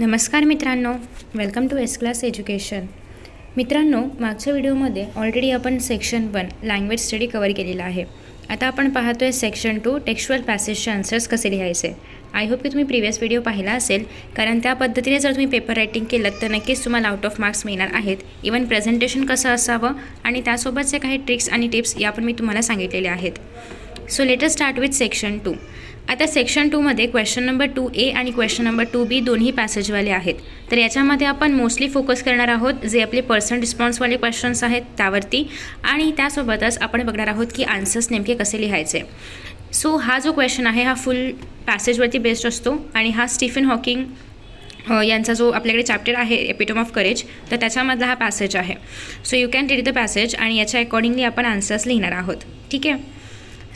नमस्कार मित्रांनो, welcome to S class education. मित्रांनो, मागच्या व्हिडिओमध्ये ऑलरेडी आपण सेक्शन 1 लँग्वेज स्टडी कवर केलेला आहे. आता आपण पाहतो आहे सेक्शन 2 टेक्स्चुअल पॅसेजचे आन्सर्स कसे लिहायचे. आय होप की तुम्ही प्रिव्हियस व्हिडिओ पाहिला असेल, कारण त्या पद्धतीने जर तुम्ही पेपर रायटिंग केलं तर नक्कीच तुम्हाला आउट ऑफ मार्क्स मिळणार आहेत. इवन प्रेझेंटेशन कसं असावं आणि त्यासोबतचे काही ट्रिक्स आणि टिप्स या पण मी तुम्हाला सांगितलेले आहेत. So let us start with section 2. आता सेक्शन 2मध्ये क्वेश्चन नंबर 2A आणि क्वेश्चन नंबर 2B दोन्ही पॅसेजवाले आहेत. तर याच्यामध्ये आपण मोस्टली फोकस करणार आहोत जे आपले पर्सन रिस्पॉन्सवाले क्वेश्चन्स आहेत त्यावरती, आणि त्यासोबतच आपण बघणार आहोत की आन्सर्स नेमके कसे लिहायचे. सो हा जो क्वेश्चन आहे हा फुल पॅसेजवरती बेस्ड असतो आणि हा स्टीफन हॉकिंग यांचा जो आपल्याकडे चॅप्टर आहे एपिटोम ऑफ करेज, तर त्याच्यामधला हा पॅसेज आहे. So you can read the passage आणि याच्या अकॉर्डिंगली आपण आन्सर्स लिहिणार आहोत. ठीक आहे.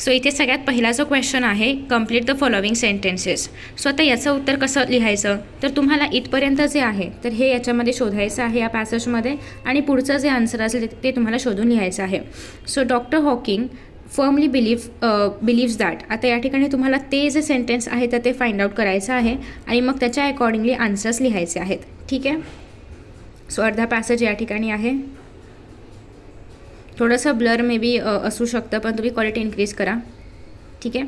सो इथे सगळ्यात पहिला जो क्वेश्चन आहे, complete the following sentences. So आता याचं उत्तर कसं लिहायचं, तर तुम्हाला इथपर्यंत जे आहे तर हे याच्यामध्ये शोधायचं आहे या पॅसेजमध्ये, आणि पुढचं जे आन्सर असेल ते तुम्हाला शोधून लिहायचं आहे. So doctor Hawking firmly believes that. आता या ठिकाणी तुम्हाला ते जे सेंटेन्स आहे तर ते फाइंड आउट करायचं आहे आणि मग त्याच्या अकॉर्डिंगली आन्सर्स लिहायचे आहेत. ठीक आहे. सो अर्धा पॅसेज या ठिकाणी आहे. थोडंसं ब्लर मे बी असू शकतं, पण तुम्ही क्वालिटी इन्क्रीज करा. ठीक आहे.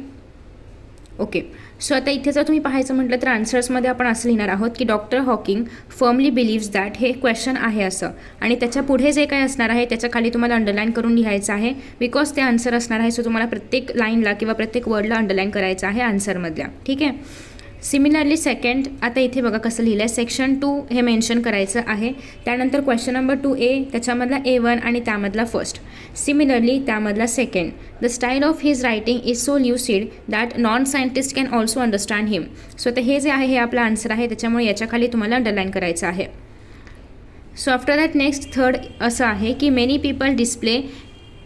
ओके. सो आता इथे जर तुम्ही पाहायचं म्हटलं तर आन्सर्समध्ये आपण असं लिहिणार आहोत की doctor Hawking firmly believes that हे क्वेश्चन आहे असं, आणि त्याच्या पुढे जे काही असणार आहे त्याच्या खाली तुम्हाला अंडरलाईन करून लिहायचं आहे, बिकॉज ते आन्सर असणार आहे. सो तुम्हाला प्रत्येक लाईनला किंवा प्रत्येक वर्डला अंडरलाईन करायचं आहे आन्सरमधल्या. ठीक आहे. सिमिलरली सेकंड, आता इथे बघा कसं लिहिलं आहे, सेक्शन 2 हे मेन्शन करायचं आहे. त्यानंतर क्वेश्चन नंबर 2A त्याच्यामधला A1 आणि त्यामधला फर्स्ट. सिमिलरली त्यामधला second, the style of his writing is so lucid that non scientist can also understand him. So आता हे जे आहे हे आपलं आन्सर आहे, त्याच्यामुळे याच्या खाली तुम्हाला अंडरलाईन करायचं आहे. So after that next third असं आहे की many people display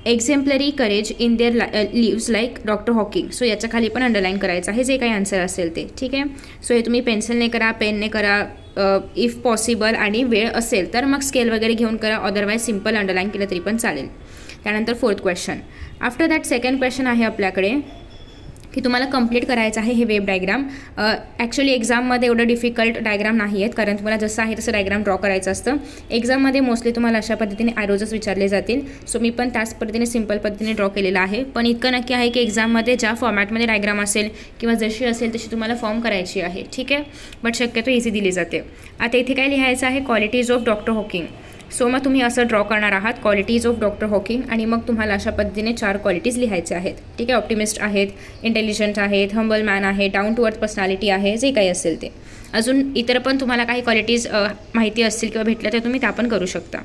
exemplary courage in their lives like doctor Hawking. So याच्या खाली पण अंडरलाईन करायचं आहे जे काही आन्सर असेल ते. ठीक आहे. सो हे तुम्ही पेन्सिलने करा, पेनने करा इफ पॉसिबल, आणि वेळ असेल तर मग स्केल वगैरे घेऊन करा, अदरवाईज सिम्पल अंडरलाईन केलं तरी पण चालेल. त्यानंतर fourth question. After that second question आहे आपल्याकडे की तुम्हाला कंप्लीट करायचं आहे हे वेब डायग्राम. ॲक्च्युली एक्झाममध्ये एवढं डिफिकल्ट डायग्राम नाही आहेत, कारण तुम्हाला जसं आहे तसं डायग्राम ड्रॉ करायचं असतं. एक्झाममध्ये मोस्टली तुम्हाला अशा पद्धतीने ॲरोजच विचारले जातील. सो मी पण त्याच पद्धतीने सिम्पल पद्धतीने ड्रॉ केलेला आहे. पण इतकं नक्की आहे की एक्झाममध्ये ज्या फॉर्मॅटमध्ये डायग्राम असेल किंवा जशी असेल तशी तुम्हाला फॉर्म करायची आहे. ठीक आहे. बट शक्यतो इझी दिली जाते. आता इथे काय लिहायचं आहे, qualities of doctor Hawking. So मग तुम्ही असं ड्रॉ करणार आहात क्वालिटीज ऑफ डॉक्टर हॉकिंग, आणि मग तुम्हाला अशा पद्धतीने 4 क्वालिटीज लिहायचे आहेत. ठीक आहे. ऑप्टिमिस्ट आहेत, इंटेलिजंट आहेत, हंबल मॅन आहे, डाऊन टू अर्थ पर्सनॅलिटी आहे, जे काही असेल ते. अजून इतर पण तुम्हाला काही क्वालिटीज माहिती असतील किंवा भेटल्या तर तुम्ही त्या पण करू शकता.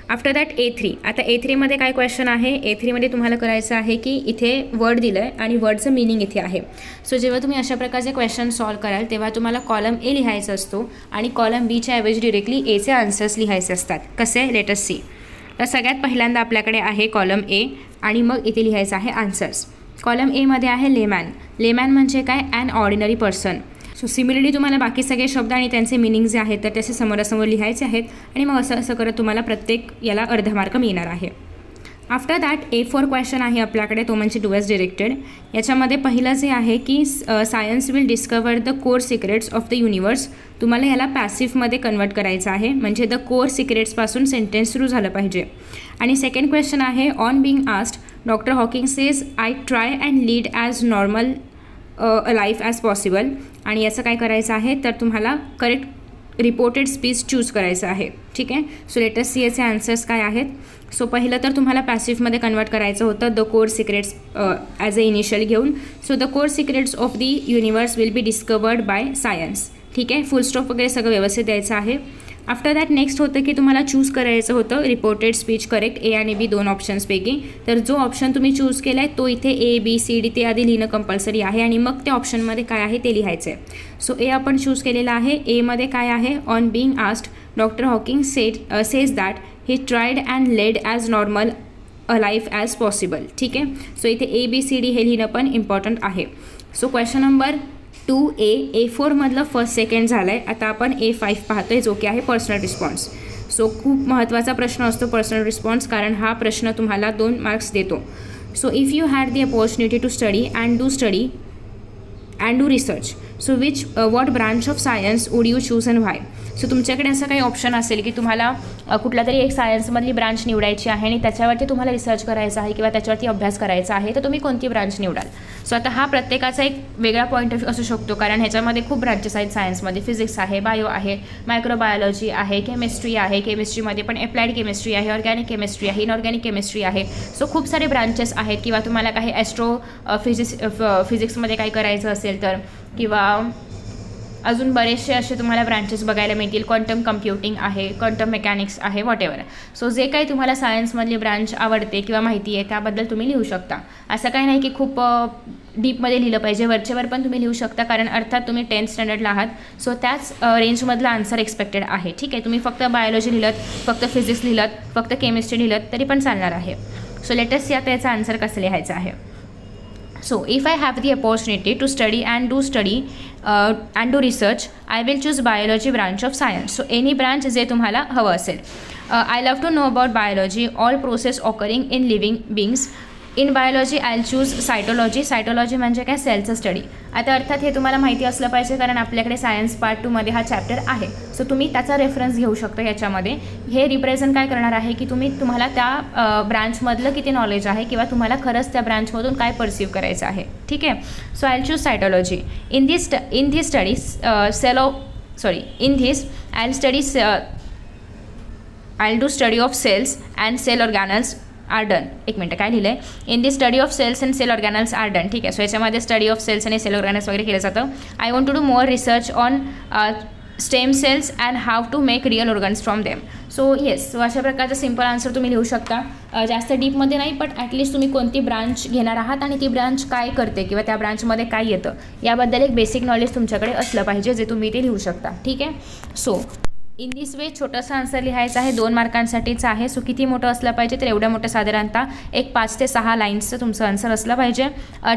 After that A3. आता A3मध्ये काय क्वेश्चन आहे, A3मध्ये तुम्हाला करायचं आहे की इथे वर्ड दिलं आहे आणि वर्डचं मिनिंग इथे आहे. सो जेव्हा तुम्ही अशा प्रकारचे क्वेश्चन सॉल्व कराल तेव्हा तुम्हाला कॉलम A लिहायचा असतो आणि कॉलम Bच्या ऐवजी डिरेक्टली Aचे आन्सर्स लिहायचे असतात. कसे, लेट अस सी. तर सगळ्यात पहिल्यांदा आपल्याकडे आहे कॉलम A आणि मग इथे लिहायचं आहे आन्सर्स. कॉलम Aमध्ये आहे लेमॅन. लेमॅन म्हणजे काय, an ordinary person. So similarly तुम्हाला बाकी सगळे शब्द आणि त्यांचे मिनिंग जे आहेत तर त्याचे समोरासमोर लिहायचे आहेत, आणि मग असं करत तुम्हाला प्रत्येक याला अर्धा मार्क मिळणार आहे. आफ्टर दॅट A4 क्वेश्चन आहे आपल्याकडे, तो म्हणजे टुवर्ड्स डिरेक्टेड. याच्यामध्ये पहिलं जे आहे की science will discover the core secrets of the universe. तुम्हाला ह्याला पॅसिव्हमध्ये कन्वर्ट करायचं आहे, म्हणजे द कोर सिक्रेट्सपासून सेंटेन्स सुरू झालं पाहिजे. आणि सेकंड क्वेश्चन आहे, on being asked doctor Hawking says I try and lead as normal a life as possible. आणि याचं काय करायचं आहे तर तुम्हाला करेक्ट रिपोर्टेड स्पीच चूज करायचं आहे. ठीक आहे. सो लेट अस सी याचे आन्सर्स काय आहेत. सो पहिलं तर तुम्हाला पॅसिव्हमध्ये कन्वर्ट करायचं होतं, the core secrets as a initial घेऊन. So the core secrets of the universe will be discovered by science. ठीक आहे. फुल स्टॉप वगैरे सगळं व्यवस्थित द्यायचं आहे. आफ्टर दॅट नेक्स्ट होतं की तुम्हाला चूज करायचं होतं रिपोर्टेड स्पीच करेक्ट A आणि B दोन ऑप्शन्सपैकी. तर जो ऑप्शन तुम्ही चूज केला आहे तो इथे A, B, C, D ते आधी लिहिणं कंपल्सरी आहे, आणि मग त्या ऑप्शनमध्ये काय आहे ते लिहायचं आहे. सो A आपण चूज केलेला आहे. Aमध्ये काय आहे, on being asked doctor Hawking says that he tried and led as normal a life as possible. ठीक आहे. सो इथे A, B, C, D हे लिहिणं पण इम्पॉर्टंट आहे. So question number 2A A4 मधलं फर्स्ट सेकंड झालं आहे. आता आपण A5 पाहतो आहे, जो की आहे पर्सनल रिस्पॉन्स. सो खूप महत्त्वाचा प्रश्न असतो पर्सनल रिस्पॉन्स, कारण हा प्रश्न तुम्हाला 2 मार्क्स देतो. So if you had the opportunity to study and do research. So which what branch of science would you choose and why. So तुमच्याकडे असं काही ऑप्शन असेल की तुम्हाला कुठला तरी एक सायन्समधली ब्रांच निवडायची आहे आणि त्याच्यावरती तुम्हाला रिसर्च करायचा आहे किंवा त्याच्यावरती अभ्यास करायचा आहे, तर तुम्ही कोणती ब्रांच निवडाल. सो आता हा प्रत्येकाचा एक वेगळा पॉईंट ऑफ व्ह्यू असू शकतो, कारण ह्याच्यामध्ये खूप ब्रांचेस आहेत सायन्समध्ये. फिजिक्स आहे, बायो आहे, मायक्रोबायोलॉजी आहे, केमिस्ट्री आहे, केमिस्ट्रीमध्ये पण अप्लाइड केमिस्ट्री आहे, ऑर्गॅनिक केमिस्ट्री आहे, इनऑर्गॅनिक केमिस्ट्री आहे. सो खूप सारे ब्रांचेस आहेत. किंवा तुम्हाला काही फिजिक्समध्ये काही करायचं असेल तर, किंवा अजून बरेचसे असे तुम्हाला ब्रांचेस बघायला मिळतील. क्वांटम कम्प्युटिंग आहे, क्वांटम मेकॅनिक्स आहे, वॉटेवर. सो जे काही तुम्हाला सायन्समधली ब्रांच आवडते किंवा माहिती आहे त्याबद्दल तुम्ही लिहू शकता. असं काही नाही की खूप डीपमध्ये लिहिलं पाहिजे, वरचेवर पण तुम्ही लिहू शकता, कारण अर्थात तुम्ही 10th स्टँडर्डला आहात. सो त्याच रेंजमधला आन्सर एक्सपेक्टेड आहे. ठीक आहे, तुम्ही फक्त बायोलॉजी लिहिलं, फक्त फिजिक्स लिहिलं, फक्त केमिस्ट्री लिहिलं तरी पण चालणार आहे. सो लेटेस्ट सी आता याचा आन्सर कसं लिहायचं आहे. So if I have the opportunity to study and do research, I will choose biology branch of science. So any branch जे तुम्हाला हवं असेल. I love to know about biology, all process occurring in living beings. In biology I will choose cytology. Cytology म्हणजे काय, सेलचं study. आता अर्थात हे तुम्हाला माहिती असलं पाहिजे, कारण आपल्याकडे सायन्स पार्ट 2मध्ये हा चॅप्टर आहे. सो तुम्ही त्याचा रेफरन्स घेऊ शकता. याच्यामध्ये हे रिप्रेझेंट काय करणार आहे की तुम्हाला त्या ब्रांचमधलं किती नॉलेज आहे किंवा तुम्हाला खरंच त्या ब्रांचमधून काय परसिव्ह करायचं आहे. ठीक आहे. So I will choose cytology. In this study I will do study of cells and cell organelles are done. एक मिनटं, काय लिहिलं आहे, in the study of cells and cell organelles are done. ठीक आहे. सो याच्यामध्ये स्टडी ऑफ सेल्स आणि cell organelles वगैरे केलं जातं. I want to do more research on stem cells and have to make real organs from them. So yes, so अशा प्रकारचं simple answer तुम्ही लिहू शकता. जास्त डीपमध्ये नाही, बट ॲटलिस्ट तुम्ही कोणती ब्रांच घेणार आहात आणि ती ब्रांच काय करते किंवा त्या ब्रांचमध्ये काय येतं याबद्दल एक बेसिक नॉलेज तुमच्याकडे असलं पाहिजे, जे तुम्ही ते लिहू शकता. ठीक आहे. सो इन दिस वे छोटंसं आन्सर लिहायचं आहे, 2 मार्कांसाठीचं आहे. सो किती मोठं असलं पाहिजे, तर एवढं मोठं साधारणतः एक 5 ते 6 लाईन्सचं तुमचं आन्सर असलं पाहिजे.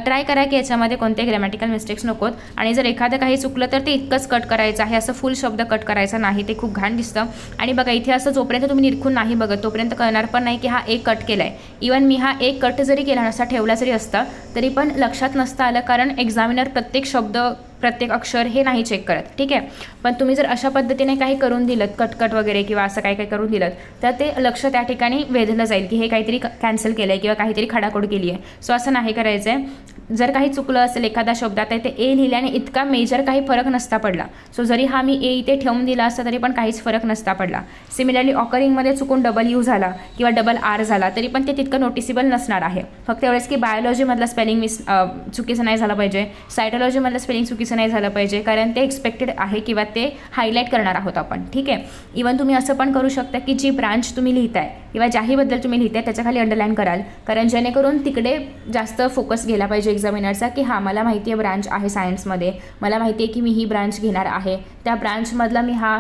ट्राय करा की याच्यामध्ये कोणते ग्रॅमॅटिकल मिस्टेक्स नकोत, आणि जर एखादं काही चुकलं तर ते इतकंच कट करायचं आहे, असं फुल शब्द कट करायचा नाही, ते खूप घाण दिसतं. आणि बघा इथे असं जोपर्यंत तुम्ही निरखून नाही बघत तोपर्यंत कळणार पण नाही की हा एक कट केला आहे. इवन मी हा एक कट जरी केला नसता, ठेवला जरी असता, तरी पण लक्षात नसतं आलं, कारण एक्झामिनर प्रत्येक शब्द प्रत्येक अक्षर हे नाही चेक करत. ठीक आहे. पण तुम्ही जर अशा पद्धतीने काही करून दिलं, कटकट वगैरे किंवा असं काही काही करून दिलं, तर ते लक्ष त्या ठिकाणी वेधलं जाईल की हे काहीतरी कॅन्सल केलं आहे किंवा काहीतरी खडाखोड केली आहे. सो असं नाही करायचं आहे. जर काही चुकलं असेल एखाद्या शब्दात आहे ते ए लिहिल्याने इतका मेजर काही फरक नसता पडला. सो जरी हा मी ए इथे ठेवून दिला असता तरी पण काहीच फरक नसता पडला. सिमिलरली ऑकरिंगमध्ये चुकून डबल यू झाला किंवा डबल आर झाला तरी पण ते तितकं नोटिसेबल नसणार आहे. फक्त एवढंच की बायोलॉजीमधलं स्पेलिंग चुकीचं नाही झालं पाहिजे, सायटोलॉजीमधलं स्पेलिंग चुकीचं नाही झालं पाहिजे, कारण ते एक्सपेक्टेड आहे किंवा ते हायलाईट करणार आहोत आपण. ठीक आहे. इवन तुम्ही असं पण करू शकता की जी ब्रांच तुम्ही लिहिताय किंवा ज्याहीबद्दल तुम्ही लिहिताय त्याच्या खाली अंडरलाईन कराल, कारण जेणेकरून तिकडे जास्त फोकस गेला पाहिजे एक्झामिनरचा की हां मला माहिती आहे ब्रांच आहे सायन्समध्ये, मला माहिती आहे की मी ही ब्रांच घेणार आहे, त्या ब्रांचमधला मी हा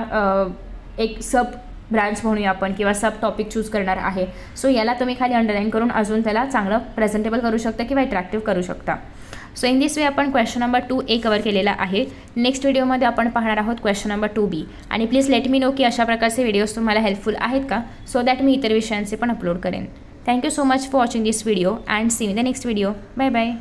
एक सब ब्रांच म्हणूया आपण किंवा सब टॉपिक चूज करणार आहे. सो याला तुम्ही खाली अंडरलाईन करून अजून त्याला चांगलं प्रेझेंटेबल करू शकता किंवा अट्रॅक्टिव्ह करू शकता. सो इन दिस वे आपण क्वेश्चन नंबर 2A कवर केलेला आहे. नेक्स्ट व्हिडिओमध्ये आपण पाहणार आहोत क्वेश्चन नंबर 2B. आणि प्लीज लेट मी नो की अशा प्रकारचे व्हिडिओज तुम्हाला हेल्पफुल आहेत का, सो दॅट मी इतर विषयांचे पण अपलोड करेन. Thank you so much for watching this video and see in the next video. Bye bye.